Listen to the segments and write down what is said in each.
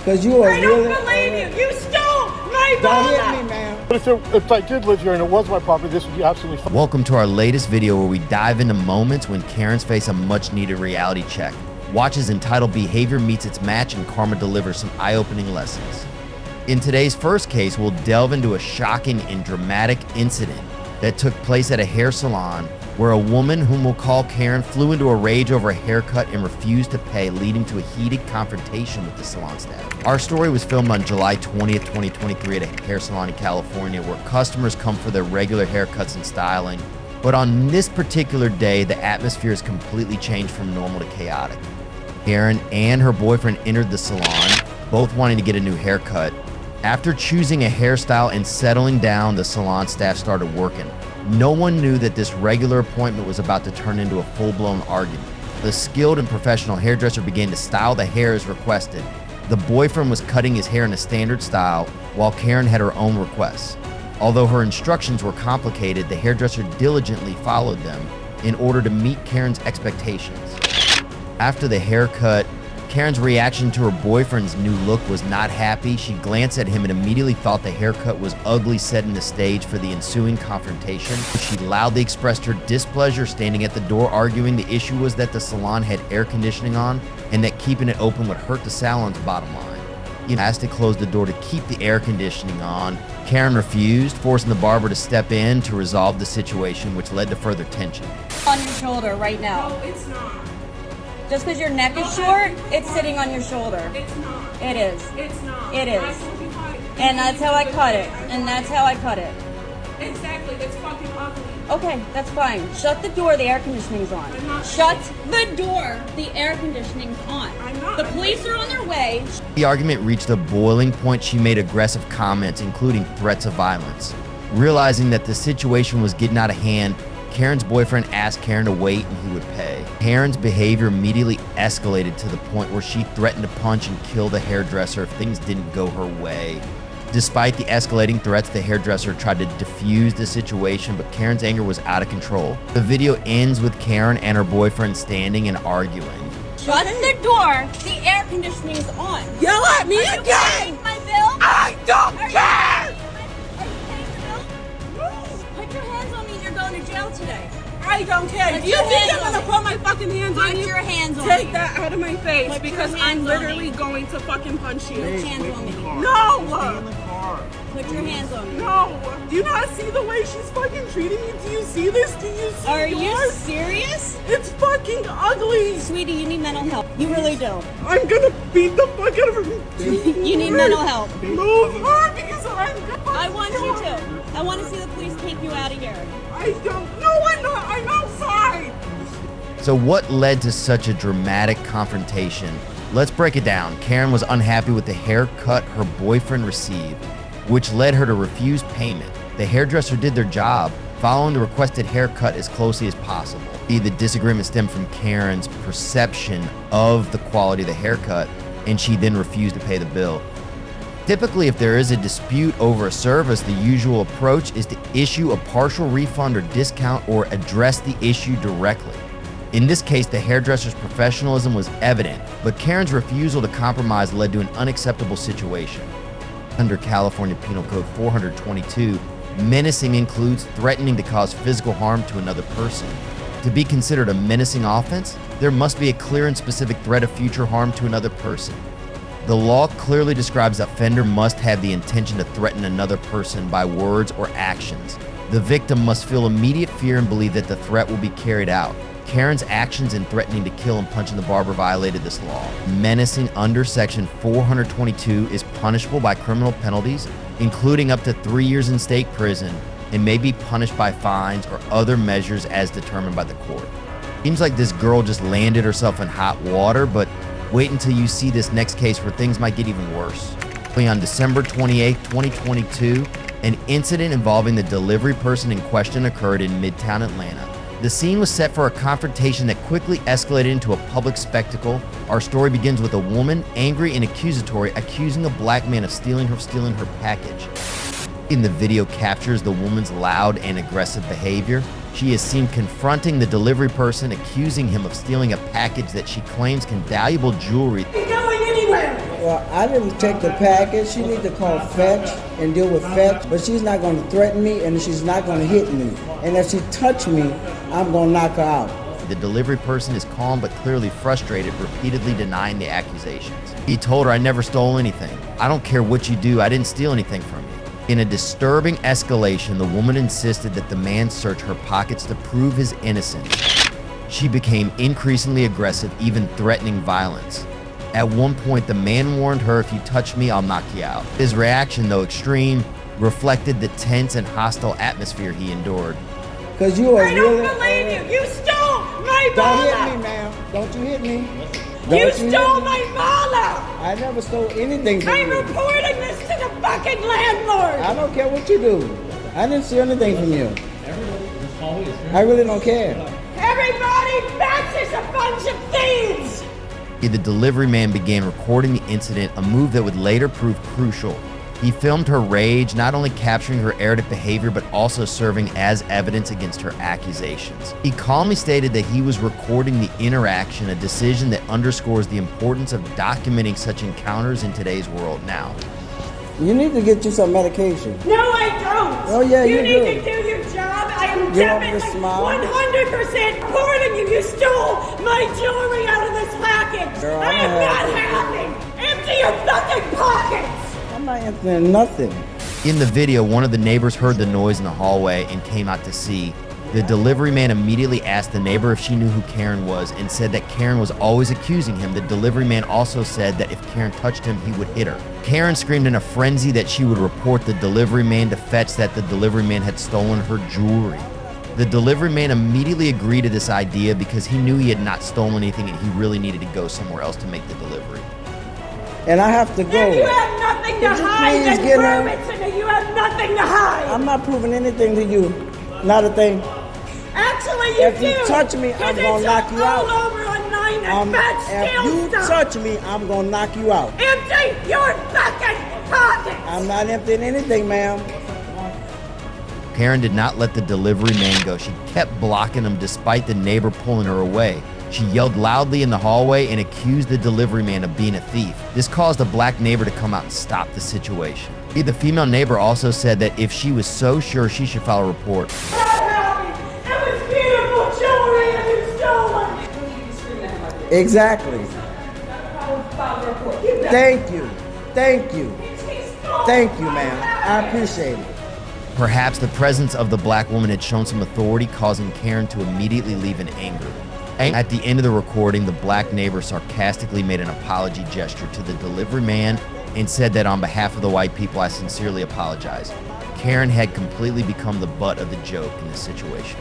Because you are I really... don't believe you. You stole my wallet. Don't hit me, ma'am. But if I did live here and it was my property, this would be absolutely fine. Welcome to our latest video where we dive into moments when Karens face a much-needed reality check. Watch as entitled behavior meets its match and karma delivers some eye-opening lessons. In today's first case, we'll delve into a shocking and dramatic incident that took place at a hair salon where a woman whom we'll call Karen flew into a rage over a haircut and refused to pay, leading to a heated confrontation with the salon staff. Our story was filmed on July 20th, 2023 at a hair salon in California where customers come for their regular haircuts and styling. But on this particular day, the atmosphere is completely changed from normal to chaotic. Karen and her boyfriend entered the salon, both wanting to get a new haircut. After choosing a hairstyle and settling down, the salon staff started working. No one knew that this regular appointment was about to turn into a full-blown argument. The skilled and professional hairdresser began to style the hair as requested. The boyfriend was cutting his hair in a standard style, while Karen had her own requests. Although her instructions were complicated, the hairdresser diligently followed them in order to meet Karen's expectations. After the haircut, Karen's reaction to her boyfriend's new look was not happy. She glanced at him and immediately thought the haircut was ugly, setting the stage for the ensuing confrontation. She loudly expressed her displeasure, standing at the door, arguing the issue was that the salon had air conditioning on and that keeping it open would hurt the salon's bottom line. He asked to close the door to keep the air conditioning on. Karen refused, forcing the barber to step in to resolve the situation, which led to further tension. On your shoulder right now. No, it's not. Just because your neck is short, it's sitting on your shoulder. It's not. It is. It's not. It is. I told you how And that's how I cut it. And that's how I cut it. Exactly. It's fucking ugly. Okay, that's fine. Shut the door, the air conditioning's on. I'm not- Shut the door, the air conditioning's on. I'm not. The police are on their way. The argument reached a boiling point. She made aggressive comments, including threats of violence. Realizing that the situation was getting out of hand, Karen's boyfriend asked Karen to wait and he would pay. Karen's behavior immediately escalated to the point where she threatened to punch and kill the hairdresser if things didn't go her way. Despite the escalating threats, the hairdresser tried to defuse the situation, but Karen's anger was out of control. The video ends with Karen and her boyfriend standing and arguing. Shut the door, the air conditioning's on. Yell at me Are you again. paying my bill? I don't Are you care. Are you paying the bill? Put your hands on me and you're going to jail today. I don't care. Put Do you your think hands I'm on gonna me. put my fucking hands on Put you? your hands on Take me. that out of my face Put your because hands I'm on literally me. going to fucking punch you. Put your hands on me. No. Put your hands on me. No. Do you not see the way she's fucking treating me? Do you see this? Do you see Are you yours? serious? It's fucking ugly. Sweetie, you need mental help. You really do. I'm gonna beat the fuck out of her. You need mental help. Move her because I'm gonna. I want you to. I want to see the police take you out of here. I don't. No, I'm not. I'm outside. So what led to such a dramatic confrontation? Let's break it down. Karen was unhappy with the haircut her boyfriend received, which led her to refuse payment. The hairdresser did their job, following the requested haircut as closely as possible. The disagreement stemmed from Karen's perception of the quality of the haircut, and she then refused to pay the bill. Typically, if there is a dispute over a service, the usual approach is to issue a partial refund or discount or address the issue directly. In this case, the hairdresser's professionalism was evident, but Karen's refusal to compromise led to an unacceptable situation. Under California Penal Code 422, menacing includes threatening to cause physical harm to another person. To be considered a menacing offense, there must be a clear and specific threat of future harm to another person. The law clearly describes that offender must have the intention to threaten another person by words or actions. The victim must feel immediate fear and believe that the threat will be carried out. Karen's actions in threatening to kill and punching the barber violated this law. Menacing under Section 422 is punishable by criminal penalties, including up to 3 years in state prison, and may be punished by fines or other measures as determined by the court. Seems like this girl just landed herself in hot water, but wait until you see this next case where things might get even worse. On December 28, 2022, an incident involving the delivery person in question occurred in Midtown Atlanta. The scene was set for a confrontation that quickly escalated into a public spectacle. Our story begins with a woman, angry and accusatory, accusing a black man of stealing her package. In the video captures the woman's loud and aggressive behavior. She is seen confronting the delivery person, accusing him of stealing a package that she claims contained valuable jewelry. Ain't going anywhere. anywhere. Well, I didn't take the package. She needs to call Fetch and deal with Fetch, but she's not going to threaten me and she's not going to hit me. And if she touch me, I'm going to knock her out. The delivery person is calm but clearly frustrated, repeatedly denying the accusations. He told her, "I never stole anything. I don't care what you do. I didn't steal anything from you." In a disturbing escalation, the woman insisted that the man search her pockets to prove his innocence. She became increasingly aggressive, even threatening violence. At one point, the man warned her, "If you touch me, I'll knock you out." His reaction, though extreme, reflected the tense and hostile atmosphere he endured. Because you are I don't really... believe you. You stole my Don't hit mala. me, ma'am. Don't you hit me. You Don't stole hit me. my mala. I never stole anything from I'm you. reporting this to the fucking landlord. I don't care what you do. I didn't steal anything from you. I really don't care. Everybody, Max is a bunch of thieves. The delivery man began recording the incident, a move that would later prove crucial. He filmed her rage, not only capturing her erratic behavior, but also serving as evidence against her accusations. He calmly stated that he was recording the interaction, a decision that underscores the importance of documenting such encounters in today's world now. You need to get you some medication. No, I don't. Oh, yeah, you need do. to do your job. I am You want me to definitely smile? 100% reporting you. You stole my jewelry out of this package. Girl, I I'm am not happy. happy. Empty your fucking pockets. I'm not emptying nothing. In the video, one of the neighbors heard the noise in the hallway and came out to see. The delivery man immediately asked the neighbor if she knew who Karen was and said that Karen was always accusing him. The delivery man also said that if Karen touched him, he would hit her. Karen screamed in a frenzy that she would report the delivery man to Fetch, that the delivery man had stolen her jewelry. The delivery man immediately agreed to this idea because he knew he had not stolen anything and he really needed to go somewhere else to make the delivery. And I have to go. If you have nothing to Could you hide, please then get prove her? it to me. You have nothing to hide. I'm not proving anything to you. Not a thing. Actually, you If do. you touch me, I'm 'Cause gonna it's knock you all out. over online and Fetch If steals you stuff. touch me, I'm gonna knock you out. Empty your fucking pockets. I'm not emptying anything, ma'am. Karen did not let the delivery man go. She kept blocking him despite the neighbor pulling her away. She yelled loudly in the hallway and accused the delivery man of being a thief. This caused a black neighbor to come out and stop the situation. The female neighbor also said that if she was so sure, she should file a report. Not happy. It was beautiful jewelry and you stole it. Exactly. Thank you. Thank you. Thank you, ma'am. I appreciate it. Perhaps the presence of the black woman had shown some authority, causing Karen to immediately leave in anger. At the end of the recording, the black neighbor sarcastically made an apology gesture to the delivery man and said that on behalf of the white people, I sincerely apologize. Karen had completely become the butt of the joke in this situation.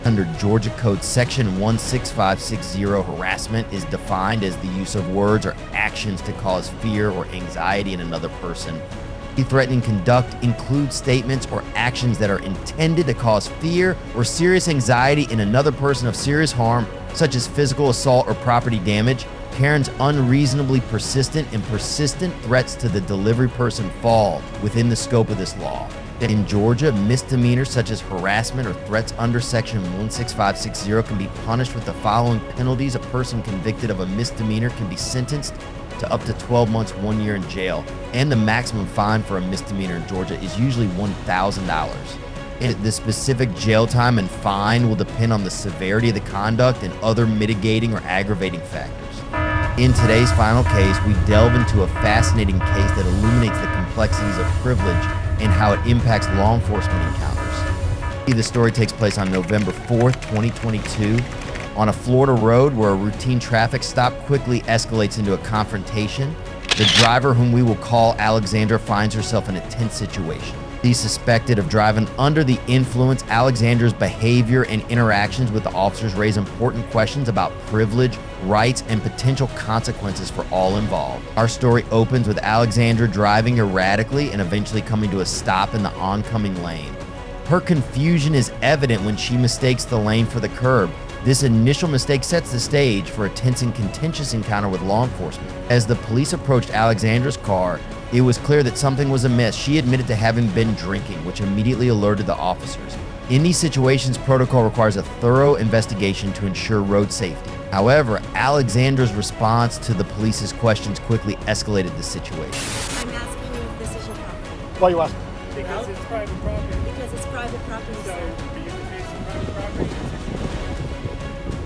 Under Georgia Code Section 16560, harassment is defined as the use of words or actions to cause fear or anxiety in another person. Threatening conduct includes statements or actions that are intended to cause fear or serious anxiety in another person of serious harm, such as physical assault or property damage. Karen's unreasonably persistent and persistent threats to the delivery person fall within the scope of this law. In Georgia, misdemeanors such as harassment or threats under Section 16560 can be punished with the following penalties. A person convicted of a misdemeanor can be sentenced to up to 12 months, 1 year in jail, and the maximum fine for a misdemeanor in Georgia is usually $1,000. And the specific jail time and fine will depend on the severity of the conduct and other mitigating or aggravating factors. In today's final case, we delve into a fascinating case that illuminates the complexities of privilege and how it impacts law enforcement encounters. The story takes place on November 4th, 2022, on a Florida road where a routine traffic stop quickly escalates into a confrontation. The driver, whom we will call Alexandra, finds herself in a tense situation. She's suspected of driving under the influence. Alexandra's behavior and interactions with the officers raise important questions about privilege, rights, and potential consequences for all involved. Our story opens with Alexandra driving erratically and eventually coming to a stop in the oncoming lane. Her confusion is evident when she mistakes the lane for the curb. This initial mistake sets the stage for a tense and contentious encounter with law enforcement. As the police approached Alexandra's car, it was clear that something was amiss. She admitted to having been drinking, which immediately alerted the officers. In these situations, protocol requires a thorough investigation to ensure road safety. However, Alexandra's response to the police's questions quickly escalated the situation. I'm asking you if this is your property. Why are you asking? Because it's private property. Because it's private property, So, sir. for you to take some private property,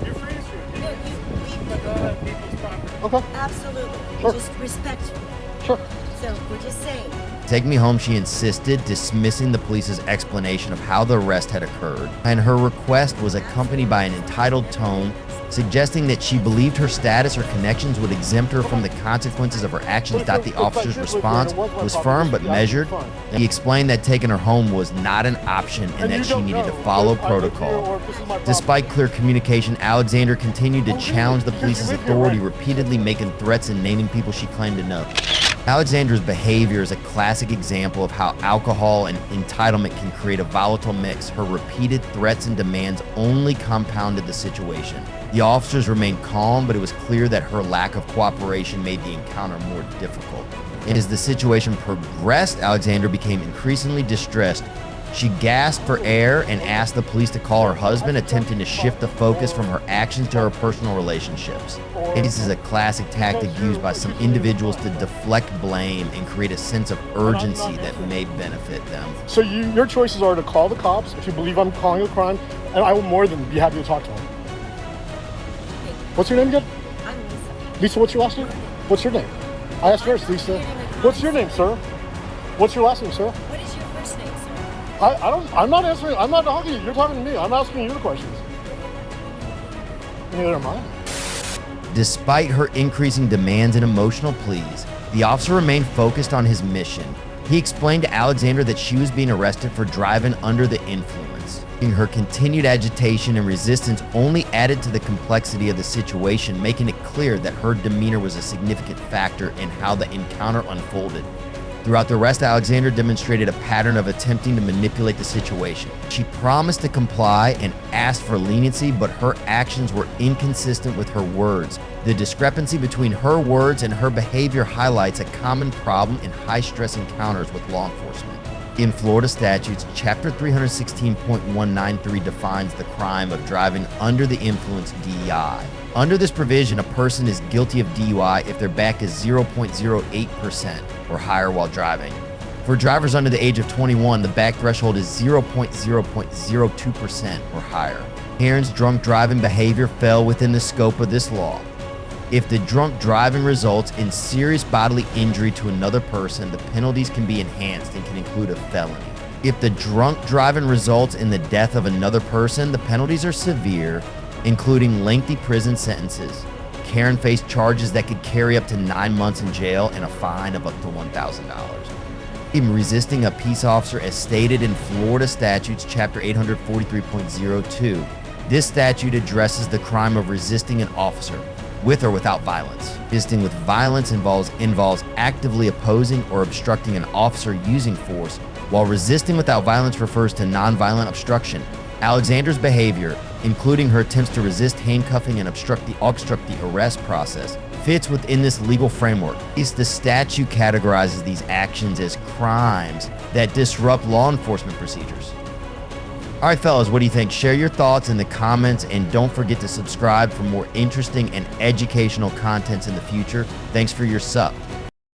you're free to shoot. No, you leave But the... not on people's property. Okay, Absolutely. Sure. Just respectfully. sure. So we're just saying. Take me home, she insisted, dismissing the police's explanation of how the arrest had occurred, and her request was accompanied by an entitled tone, suggesting that she believed her status or connections would exempt her from the consequences of her actions. The officer's response was firm but measured. He explained that taking her home was not an option and that she needed to follow protocol. Despite clear communication, Alexandra continued to challenge the police's authority, repeatedly making threats and naming people she claimed to know. Alexandra's behavior is a classic example of how alcohol and entitlement can create a volatile mix. Her repeated threats and demands only compounded the situation. The officers remained calm, but it was clear that her lack of cooperation made the encounter more difficult. And as the situation progressed, Alexandra became increasingly distressed. She gasped for air and asked the police to call her husband, attempting to shift the focus from her actions to her personal relationships. This is a classic tactic used by some individuals to deflect blame and create a sense of urgency that may benefit them. So your choices are to call the cops if you believe I'm calling a crime, and I will more than be happy to talk to them. What's your name again? I'm Lisa. Lisa, what's your last name? What's your name? I asked first, Lisa. What's your name, sir? What's your last name, sir? What is your first name, sir? I'm not answering, I'm not talking to you. You're talking to me. I'm asking you the questions. Neither am I. Despite her increasing demands and emotional pleas, the officer remained focused on his mission. He explained to Alexandra that she was being arrested for driving under the influence. Her continued agitation and resistance only added to the complexity of the situation, making it clear that her demeanor was a significant factor in how the encounter unfolded. Throughout the arrest, Alexandra demonstrated a pattern of attempting to manipulate the situation. She promised to comply and asked for leniency, but her actions were inconsistent with her words. The discrepancy between her words and her behavior highlights a common problem in high-stress encounters with law enforcement. In Florida statutes, Chapter 316.193 defines the crime of driving under the influence DUI. Under this provision, a person is guilty of DUI if their back is 0.08% or higher while driving. For drivers under the age of 21, the back threshold is 0.02% or higher. Karen's drunk driving behavior fell within the scope of this law. If the drunk driving results in serious bodily injury to another person, the penalties can be enhanced and can include a felony. If the drunk driving results in the death of another person, the penalties are severe, including lengthy prison sentences. Karen faced charges that could carry up to 9 months in jail and a fine of up to $1,000. In resisting a peace officer as stated in Florida statutes, Chapter 843.02, this statute addresses the crime of resisting an officer, with or without violence. Resisting with violence involves actively opposing or obstructing an officer using force, while resisting without violence refers to nonviolent obstruction. Alexandra's behavior, including her attempts to resist handcuffing and obstruct the arrest process, fits within this legal framework. The statute categorizes these actions as crimes that disrupt law enforcement procedures. All right, fellas, what do you think? Share your thoughts in the comments, and don't forget to subscribe for more interesting and educational contents in the future. Thanks for your sub.